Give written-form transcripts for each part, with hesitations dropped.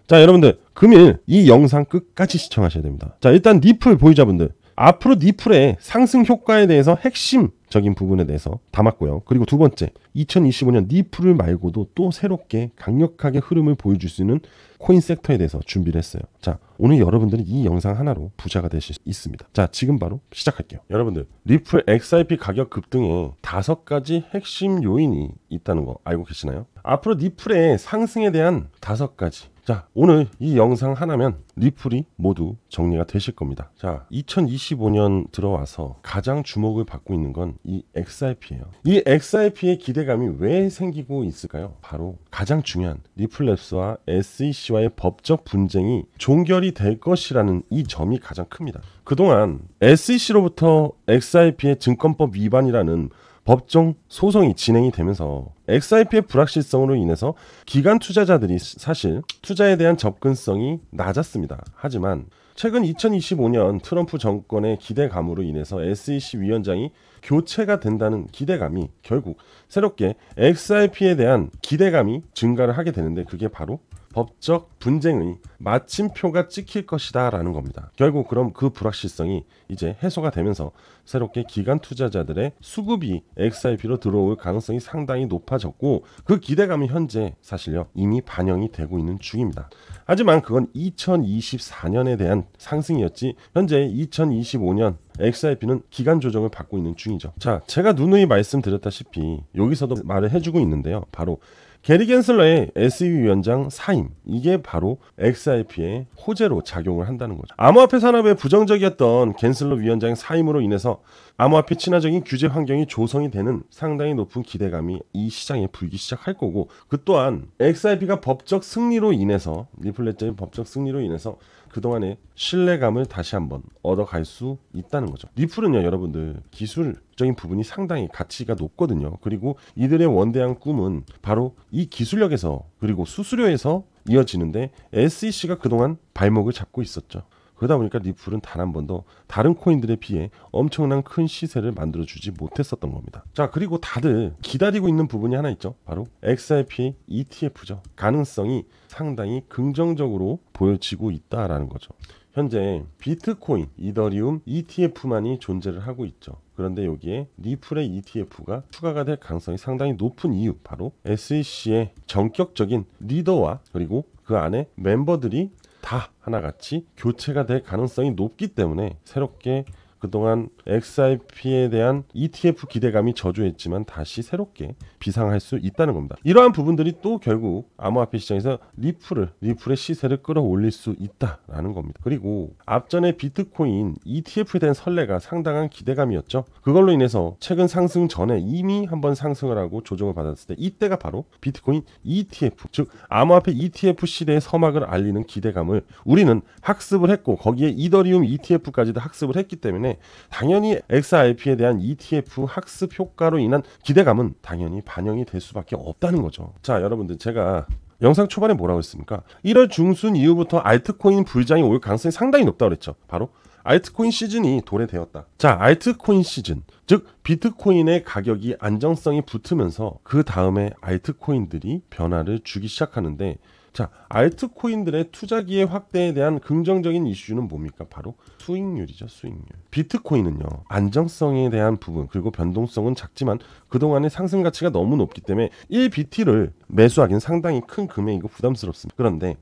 자, 여러분들 금일 이 영상 끝까지 시청하셔야 됩니다. 자, 일단 리플 보유자분들, 앞으로 리플의 상승 효과에 대해서 핵심적인 부분에 대해서 담았고요. 그리고 두 번째, 2025년 리플을 말고도 또 새롭게 강력하게 흐름을 보여줄 수 있는 코인 섹터에 대해서 준비를 했어요. 자, 오늘 여러분들이 이 영상 하나로 부자가 되실 수 있습니다. 자, 지금 바로 시작할게요. 여러분들, 리플 XRP 가격 급등에 5가지 핵심 요인이 있다는 거 알고 계시나요? 앞으로 리플의 상승에 대한 5가지. 자, 오늘 이 영상 하나면 리플이 모두 정리가 되실 겁니다. 자, 2025년 들어와서 가장 주목을 받고 있는 건 이 XRP예요. 이 XRP의 기대감이 왜 생기고 있을까요? 바로 가장 중요한 리플랩스와 SEC와의 법적 분쟁이 종결이 될 것이라는 이 점이 가장 큽니다. 그동안 SEC로부터 XRP의 증권법 위반이라는 법정 소송이 진행이 되면서 XRP의 불확실성으로 인해서 기관 투자자들이 사실 투자에 대한 접근성이 낮았습니다. 하지만 최근 2025년 트럼프 정권의 기대감으로 인해서 SEC 위원장이 교체가 된다는 기대감이 결국 새롭게 XRP에 대한 기대감이 증가를 하게 되는데, 그게 바로 법적 분쟁의 마침표가 찍힐 것이다 라는 겁니다. 결국 그럼 그 불확실성이 이제 해소가 되면서 새롭게 기관 투자자들의 수급이 XRP로 들어올 가능성이 상당히 높아졌고, 그 기대감이 현재 사실요 이미 반영이 되고 있는 중입니다. 하지만 그건 2024년에 대한 상승이었지, 현재 2025년 XRP는 기간 조정을 받고 있는 중이죠. 자, 제가 누누이 말씀드렸다시피 여기서도 말을 해주고 있는데요. 바로 게리 겐슬러의 SEC 위원장 사임, 이게 바로 XRP의 호재로 작용을 한다는 거죠. 암호화폐 산업에 부정적이었던 겐슬러 위원장의 사임으로 인해서 암호화폐 친화적인 규제 환경이 조성이 되는 상당히 높은 기대감이 이 시장에 불기 시작할 거고, 그 또한 XRP가 법적 승리로 인해서, 리플렛자의 법적 승리로 인해서 그동안의 신뢰감을 다시 한번 얻어갈 수 있다는 거죠. 리플은요, 여러분들 기술적인 부분이 상당히 가치가 높거든요. 그리고 이들의 원대한 꿈은 바로 이 기술력에서 그리고 수수료에서 이어지는데, SEC가 그동안 발목을 잡고 있었죠. 그러다 보니까 리플은 단 한 번도 다른 코인들에 비해 엄청난 큰 시세를 만들어주지 못했었던 겁니다. 자, 그리고 다들 기다리고 있는 부분이 하나 있죠. 바로 XRP ETF죠. 가능성이 상당히 긍정적으로 보여지고 있다라는 거죠. 현재 비트코인, 이더리움 ETF만이 존재를 하고 있죠. 그런데 여기에 리플의 ETF가 추가가 될 가능성이 상당히 높은 이유, 바로 SEC의 전격적인 리더와 그리고 그 안에 멤버들이 다 하나같이 교체가 될 가능성이 높기 때문에 새롭게 그동안 XRP에 대한 ETF 기대감이 저조했지만 다시 새롭게 비상할 수 있다는 겁니다. 이러한 부분들이 또 결국 암호화폐 시장에서 리플의 시세를 끌어올릴 수 있다라는 겁니다. 그리고 앞전에 비트코인 ETF에 대한 선례가 상당한 기대감이었죠. 그걸로 인해서 최근 상승 전에 이미 한번 상승을 하고 조정을 받았을 때, 이때가 바로 비트코인 ETF, 즉 암호화폐 ETF 시대의 서막을 알리는 기대감을 우리는 학습을 했고, 거기에 이더리움 ETF까지도 학습을 했기 때문에 당연히 XRP에 대한 ETF 학습 효과로 인한 기대감은 당연히 반영이 될 수밖에 없다는 거죠. 자, 여러분들, 제가 영상 초반에 뭐라고 했습니까? 1월 중순 이후부터 알트코인 불장이 올 가능성이 상당히 높다고 그랬죠. 바로 알트코인 시즌이 도래되었다. 자, 알트코인 시즌, 즉 비트코인의 가격이 안정성이 붙으면서 그 다음에 알트코인들이 변화를 주기 시작하는데, 자, 알트코인들의 투자기회 확대에 대한 긍정적인 이슈는 뭡니까? 바로 수익률이죠. 수익률. 비트코인은요, 안정성에 대한 부분 그리고 변동성은 작지만 그동안의 상승 가치가 너무 높기 때문에 1BT를 매수하기는 상당히 큰 금액이고 부담스럽습니다. 그런데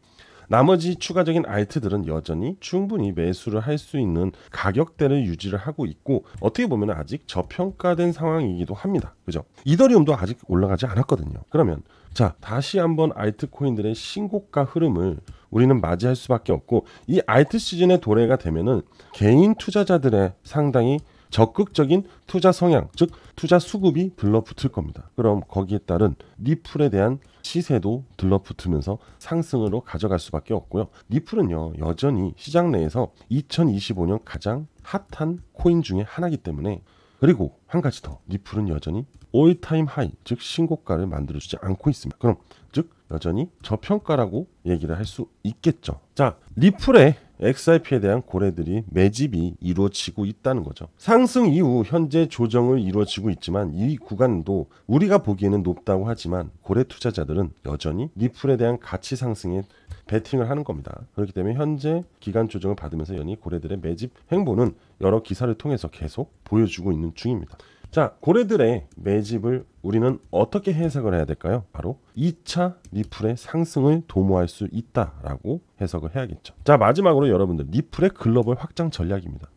나머지 추가적인 알트들은 여전히 충분히 매수를 할 수 있는 가격대를 유지를 하고 있고, 어떻게 보면 아직 저평가된 상황이기도 합니다. 그죠? 이더리움도 아직 올라가지 않았거든요. 그러면 자, 다시 한번 알트코인들의 신고가 흐름을 우리는 맞이할 수밖에 없고, 이 알트 시즌의 도래가 되면은 개인 투자자들의 상당히 적극적인 투자 성향, 즉 투자 수급이 들러붙을 겁니다. 그럼 거기에 따른 리플에 대한 시세도 들러붙으면서 상승으로 가져갈 수밖에 없고요. 리플은요, 여전히 시장 내에서 2025년 가장 핫한 코인 중에 하나이기 때문에, 그리고 한 가지 더, 리플은 여전히 올타임 하이, 즉 신고가를 만들어주지 않고 있습니다. 그럼 즉 여전히 저평가라고 얘기를 할 수 있겠죠. 자, 리플의 XRP에 대한 고래들이 매집이 이루어지고 있다는 거죠. 상승 이후 현재 조정을 이루어지고 있지만 이 구간도 우리가 보기에는 높다고 하지만 고래 투자자들은 여전히 리플에 대한 가치 상승에 베팅을 하는 겁니다. 그렇기 때문에 현재 기간 조정을 받으면서 연이 고래들의 매집 행보는 여러 기사를 통해서 계속 보여주고 있는 중입니다. 자, 고래들의 매집을 우리는 어떻게 해석을 해야 될까요? 바로 2차 리플의 상승을 도모할 수 있다라고 해석을 해야겠죠. 자, 마지막으로 여러분들 리플의 글로벌 확장 전략입니다.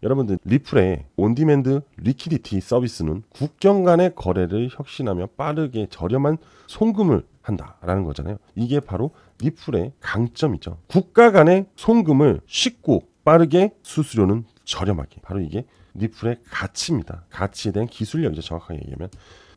여러분들 리플의 온디맨드 리퀴디티 서비스는 국경 간의 거래를 혁신하며 빠르게 저렴한 송금을 한다라는 거잖아요. 이게 바로 리플의 강점이죠. 국가 간의 송금을 쉽고 빠르게, 수수료는 저렴하게. 바로 이게 리플의 가치입니다. 가치에 대한 기술력이죠. 정확하게 얘기하면.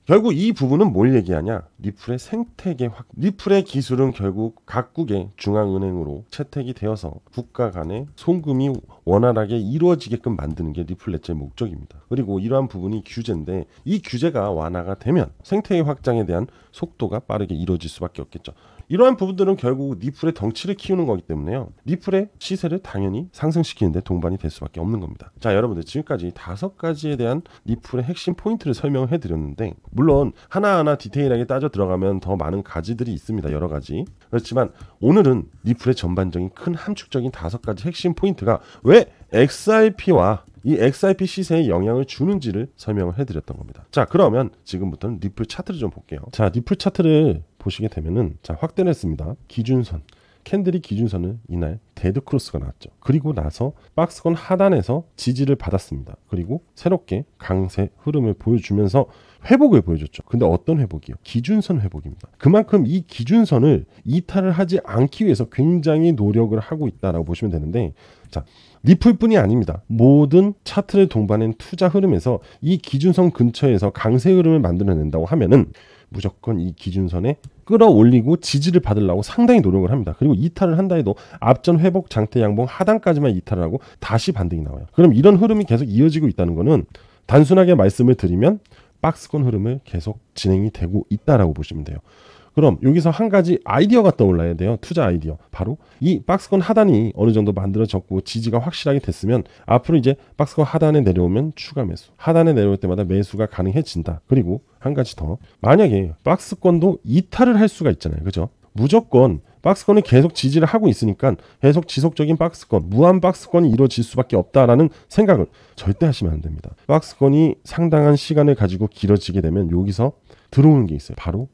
결국 이 부분은 뭘 얘기하냐? 리플의 생태계 리플의 기술은 결국 각국의 중앙은행으로 채택이 되어서 국가 간의 송금이 원활하게 이루어지게끔 만드는 게 리플렛의 목적입니다. 그리고 이러한 부분이 규제인데 이 규제가 완화가 되면 생태계 확장에 대한 속도가 빠르게 이루어질 수밖에 없겠죠. 이러한 부분들은 결국 리플의 덩치를 키우는 거기 때문에요. 리플의 시세를 당연히 상승시키는데 동반이 될 수밖에 없는 겁니다. 자, 여러분들 지금까지 5가지에 대한 리플의 핵심 포인트를 설명을 해드렸는데 물론 하나하나 디테일하게 따져 들어가면 더 많은 가지들이 있습니다. 여러 가지. 그렇지만 오늘은 리플의 전반적인 큰 함축적인 5가지 핵심 포인트가 왜 XRP와 이 XRP 시세에 영향을 주는지를 설명을 해드렸던 겁니다. 자, 그러면 지금부터는 리플 차트를 좀 볼게요. 자, 리플 차트를 보시게 되면은 자, 확대를 했습니다. 기준선. 캔들이 기준선은 이날 데드크로스가 나왔죠. 그리고 나서 박스권 하단에서 지지를 받았습니다. 그리고 새롭게 강세 흐름을 보여주면서 회복을 보여줬죠. 근데 어떤 회복이요? 기준선 회복입니다. 그만큼 이 기준선을 이탈을 하지 않기 위해서 굉장히 노력을 하고 있다라고 보시면 되는데 자, 리플뿐이 아닙니다. 모든 차트를 동반한 투자 흐름에서 이 기준선 근처에서 강세 흐름을 만들어낸다고 하면은 무조건 이 기준선에 끌어올리고 지지를 받으려고 상당히 노력을 합니다. 그리고 이탈을 한다 해도 앞전 회복 장대 양봉 하단까지만 이탈을 하고 다시 반등이 나와요. 그럼 이런 흐름이 계속 이어지고 있다는 거는 단순하게 말씀을 드리면 박스권 흐름을 계속 진행이 되고 있다라고 보시면 돼요. 그럼 여기서 한 가지 아이디어가 떠올라야 돼요. 투자 아이디어. 바로 이 박스권 하단이 어느 정도 만들어졌고 지지가 확실하게 됐으면 앞으로 이제 박스권 하단에 내려오면 추가 매수. 하단에 내려올 때마다 매수가 가능해진다. 그리고 한 가지 더. 만약에 박스권도 이탈을 할 수가 있잖아요. 그죠? 무조건 박스권이 계속 지지를 하고 있으니까 계속 지속적인 박스권, 무한 박스권이 이루어질 수밖에 없다라는 생각을 절대 하시면 안 됩니다. 박스권이 상당한 시간을 가지고 길어지게 되면 여기서 들어오는 게 있어요. 바로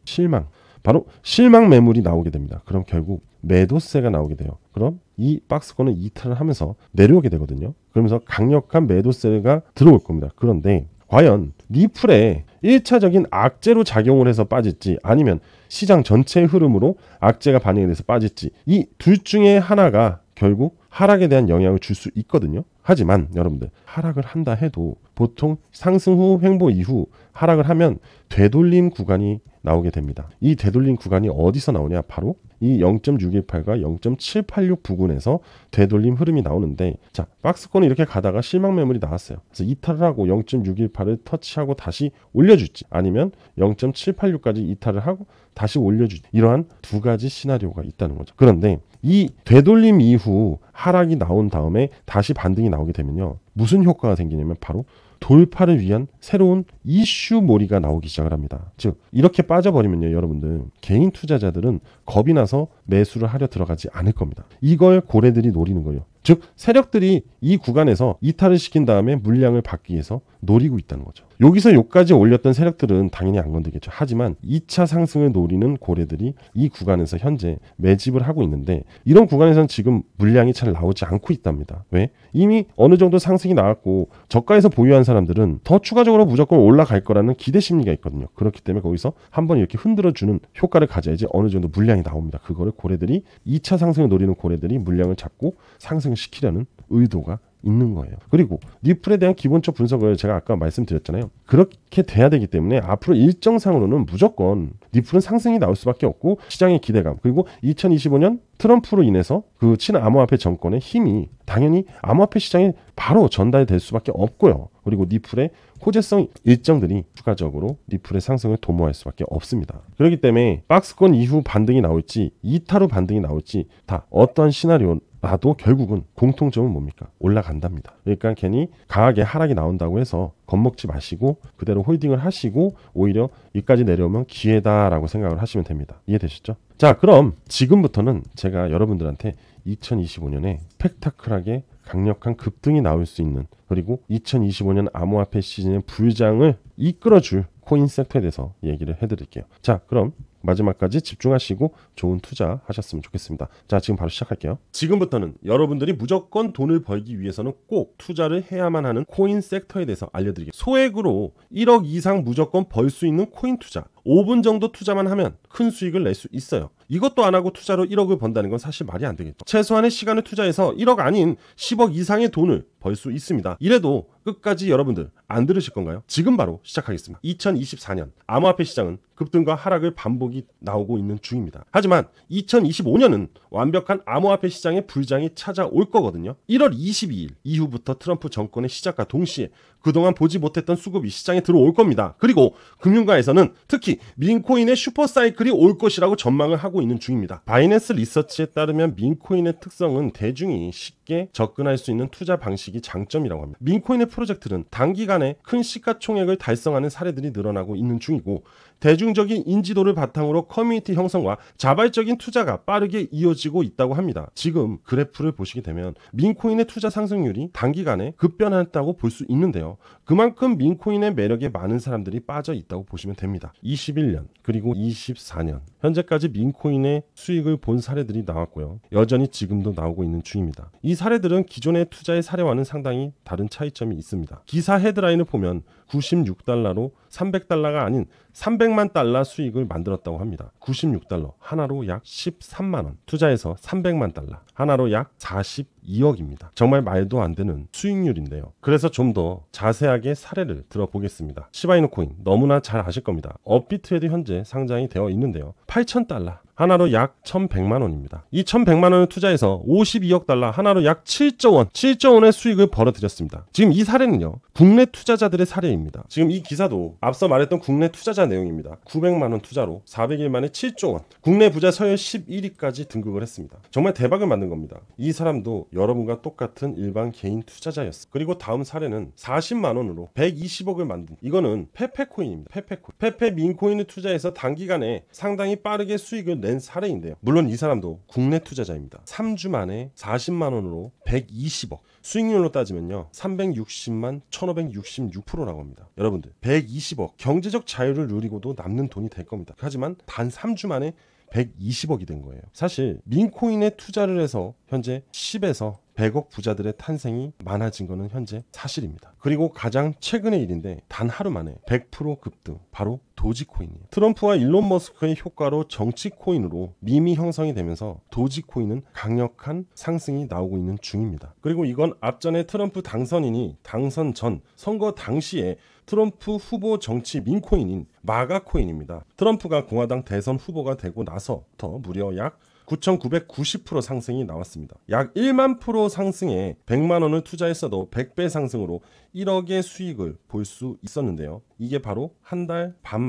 실망 매물이 나오게 됩니다. 그럼 결국 매도세가 나오게 돼요. 그럼 이 박스권은 이탈을 하면서 내려오게 되거든요. 그러면서 강력한 매도세가 들어올 겁니다. 그런데 과연 리플에 1차적인 악재로 작용을 해서 빠질지 아니면 시장 전체의 흐름으로 악재가 반영이 돼서 빠질지 이 둘 중에 하나가 결국 하락에 대한 영향을 줄 수 있거든요. 하지만 여러분들 하락을 한다 해도 보통 상승 후 횡보 이후 하락을 하면 되돌림 구간이 나오게 됩니다. 이 되돌림 구간이 어디서 나오냐? 바로 이 0.618과 0.786 부근에서 되돌림 흐름이 나오는데 자, 박스권이 이렇게 가다가 실망 매물이 나왔어요. 그래서 이탈을 하고 0.618을 터치하고 다시 올려줄지 아니면 0.786까지 이탈을 하고 다시 올려줄지 이러한 두 가지 시나리오가 있다는 거죠. 그런데 이 되돌림 이후 하락이 나온 다음에 다시 반등이 나오게 되면요. 무슨 효과가 생기냐면 바로 돌파를 위한 새로운 이슈몰이가 나오기 시작을 합니다. 즉 이렇게 빠져버리면요. 여러분들 개인 투자자들은 겁이 나서 매수를 하려 들어가지 않을 겁니다. 이걸 고래들이 노리는 거예요. 즉 세력들이 이 구간에서 이탈을 시킨 다음에 물량을 받기 위해서 노리고 있다는 거죠. 여기서 여기까지 올렸던 세력들은 당연히 안 건드겠죠. 하지만 2차 상승을 노리는 고래들이 이 구간에서 현재 매집을 하고 있는데 이런 구간에서는 지금 물량이 잘 나오지 않고 있답니다. 왜? 이미 어느 정도 상승이 나왔고 저가에서 보유한 사람들은 더 추가적으로 무조건 올라갈 거라는 기대 심리가 있거든요. 그렇기 때문에 거기서 한번 이렇게 흔들어주는 효과를 가져야지 어느 정도 물량이 나옵니다. 그거를 고래들이 2차 상승을 노리는 고래들이 물량을 잡고 상승을 시키려는 의도가 있는 거예요. 그리고 리플에 대한 기본적 분석을 제가 아까 말씀드렸잖아요. 그렇게 돼야 되기 때문에 앞으로 일정상으로는 무조건 리플은 상승이 나올 수밖에 없고 시장의 기대감 그리고 2025년 트럼프로 인해서 그 친암호화폐 정권의 힘이 당연히 암호화폐 시장에 바로 전달될 수밖에 없고요. 그리고 리플의 호재성 일정들이 추가적으로 리플의 상승을 도모할 수밖에 없습니다. 그렇기 때문에 박스권 이후 반등이 나올지 이탈 후 반등이 나올지 다 어떠한 시나리오 나도 결국은 공통점은 뭡니까? 올라간답니다. 그러니까 괜히 강하게 하락이 나온다고 해서 겁먹지 마시고 그대로 홀딩을 하시고 오히려 여기까지 내려오면 기회다라고 생각을 하시면 됩니다. 이해되셨죠? 자, 그럼 지금부터는 제가 여러분들한테 2025년에 spek타클하게 강력한 급등이 나올 수 있는, 그리고 2025년 암호화폐 시즌의 불장을 이끌어줄 코인 섹터에 대해서 얘기를 해드릴게요. 자, 그럼 마지막까지 집중하시고 좋은 투자 하셨으면 좋겠습니다. 자, 지금 바로 시작할게요. 지금부터는 여러분들이 무조건 돈을 벌기 위해서는 꼭 투자를 해야만 하는 코인 섹터에 대해서 알려드리겠습니다. 소액으로 1억 이상 무조건 벌 수 있는 코인 투자, 5분 정도 투자만 하면 큰 수익을 낼 수 있어요. 이것도 안 하고 투자로 1억을 번다는 건 사실 말이 안 되겠죠. 최소한의 시간을 투자해서 1억 아닌 10억 이상의 돈을 벌 수 있습니다. 이래도 끝까지 여러분들 안 들으실 건가요? 지금 바로 시작하겠습니다. 2024년 암호화폐 시장은 급등과 하락을 반복이 나오고 있는 중입니다. 하지만 2025년은 완벽한 암호화폐 시장의 불장이 찾아올 거거든요. 1월 22일 이후부터 트럼프 정권의 시작과 동시에 그동안 보지 못했던 수급이 시장에 들어올 겁니다. 그리고 금융가에서는 특히 민코인의 슈퍼사이클이 올 것이라고 전망을 하고 있는 중입니다. 바이낸스 리서치에 따르면 민코인의 특성은 대중이 쉽게 접근할 수 있는 투자 방식이 장점이라고 합니다. 민코인의 프로젝트는 단기간에 큰 시가총액을 달성하는 사례들이 늘어나고 있는 중이고, 대중적인 인지도를 바탕으로 커뮤니티 형성과 자발적인 투자가 빠르게 이어지고 있다고 합니다. 지금 그래프를 보시게 되면 민코인의 투자 상승률이 단기간에 급변했다고 볼 수 있는데요. 그만큼 민코인의 매력에 많은 사람들이 빠져 있다고 보시면 됩니다. 21년 그리고 24년 현재까지 민코인의 수익을 본 사례들이 나왔고요. 여전히 지금도 나오고 있는 중입니다. 이 사례들은 기존의 투자의 사례와는 상당히 다른 차이점이 있습니다. 기사 헤드라인을 보면 96달러로 300달러가 아닌 300만 달러 수익을 만들었다고 합니다. 96달러 하나로 약 13만 원, 투자해서 300만 달러 하나로 약 42억입니다. 정말 말도 안 되는 수익률인데요. 그래서 좀 더 자세하게 사례를 들어보겠습니다. 시바이누 코인 너무나 잘 아실 겁니다. 업비트에도 현재 상장이 되어 있는데요. 8,000달러 하나로 약 1,100만 원입니다. 이 1,100만 원을 투자해서 52억 달러 하나로 약 7조 원, 7조 원의 수익을 벌어들였습니다. 지금 이 사례는요, 국내 투자자들의 사례입니다. 지금 이 기사도 앞서 말했던 국내 투자자 내용입니다. 900만 원 투자로 400일 만에 7조 원, 국내 부자 서열 11위까지 등극을 했습니다. 정말 대박을 만든 겁니다. 이 사람도 여러분과 똑같은 일반 개인 투자자였어요. 그리고 다음 사례는 40만 원으로 120억을 만든, 이거는 페페코인입니다. 페페코인. 페페 민코인을 투자해서 단기간에 상당히 빠르게 수익을 낸 사례인데요. 물론 이 사람도 국내 투자자입니다. 3주 만에 40만 원으로 120억. 수익률로 따지면요, 360만 1566%라고 합니다. 여러분들 120억 경제적 자유를 누리고도 남는 돈이 될 겁니다. 하지만 단 3주 만에 120억이 된 거예요. 사실 민코인에 투자를 해서 현재 10에서 100억 부자들의 탄생이 많아진 것은 현재 사실입니다. 그리고 가장 최근의 일인데 단 하루 만에 100% 급등, 바로 도지코인이에요. 트럼프와 일론 머스크의 효과로 정치코인으로 밈이 형성이 되면서 도지코인은 강력한 상승이 나오고 있는 중입니다. 그리고 이건 앞전에 트럼프 당선인이 당선 전 선거 당시에 트럼프 후보 정치 민코인인 마가코인입니다. 트럼프가 공화당 대선 후보가 되고 나서부터 무려 약 9,990% 상승이 나왔습니다. 약 1만 프로 상승에 100만 원을 투자했어도 100배 상승으로 1억의 수익을 볼 수 있었는데요. 이게 바로 한 달 반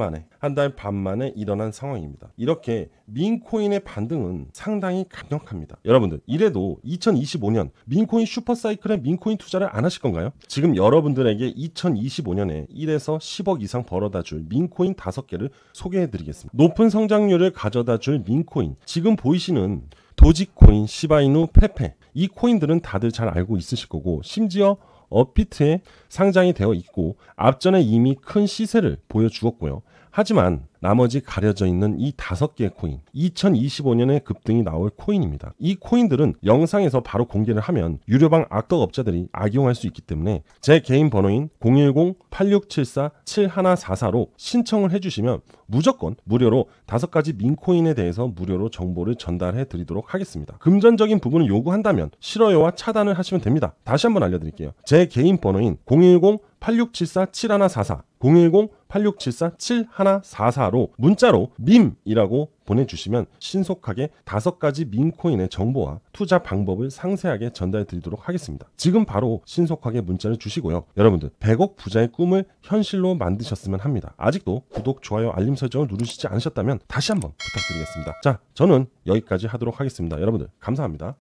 만에 일어난 상황입니다. 이렇게 민코인의 반등은 상당히 강력합니다. 여러분들, 이래도 2025년 민코인 슈퍼사이클에 민코인 투자를 안 하실 건가요? 지금 여러분들에게 2025년에 1에서 10억 이상 벌어다 줄 민코인 5개를 소개해드리겠습니다. 높은 성장률을 가져다 줄 민코인, 지금 보이시는 도지코인, 시바이누, 페페, 이 코인들은 다들 잘 알고 있으실 거고, 심지어 업비트에 상장이 되어 있고 앞전에 이미 큰 시세를 보여주었고요. 하지만 나머지 가려져 있는 이 5개의 코인, 2025년에 급등이 나올 코인입니다. 이 코인들은 영상에서 바로 공개를 하면 유료방 악덕업자들이 악용할 수 있기 때문에 제 개인 번호인 010-8674-7144로 신청을 해주시면 무조건 무료로 5가지 민코인에 대해서 무료로 정보를 전달해 드리도록 하겠습니다. 금전적인 부분을 요구한다면 싫어요와 차단을 하시면 됩니다. 다시 한번 알려드릴게요. 제 개인 번호인 010-8674-7144 010-8674-7144로 문자로 밈이라고 보내주시면 신속하게 5가지 민코인의 정보와 투자 방법을 상세하게 전달 드리도록 하겠습니다. 지금 바로 신속하게 문자를 주시고요. 여러분들 100억 부자의 꿈을 현실로 만드셨으면 합니다. 아직도 구독, 좋아요, 알림 설정을 누르시지 않으셨다면 다시 한번 부탁드리겠습니다. 자, 저는 여기까지 하도록 하겠습니다. 여러분들 감사합니다.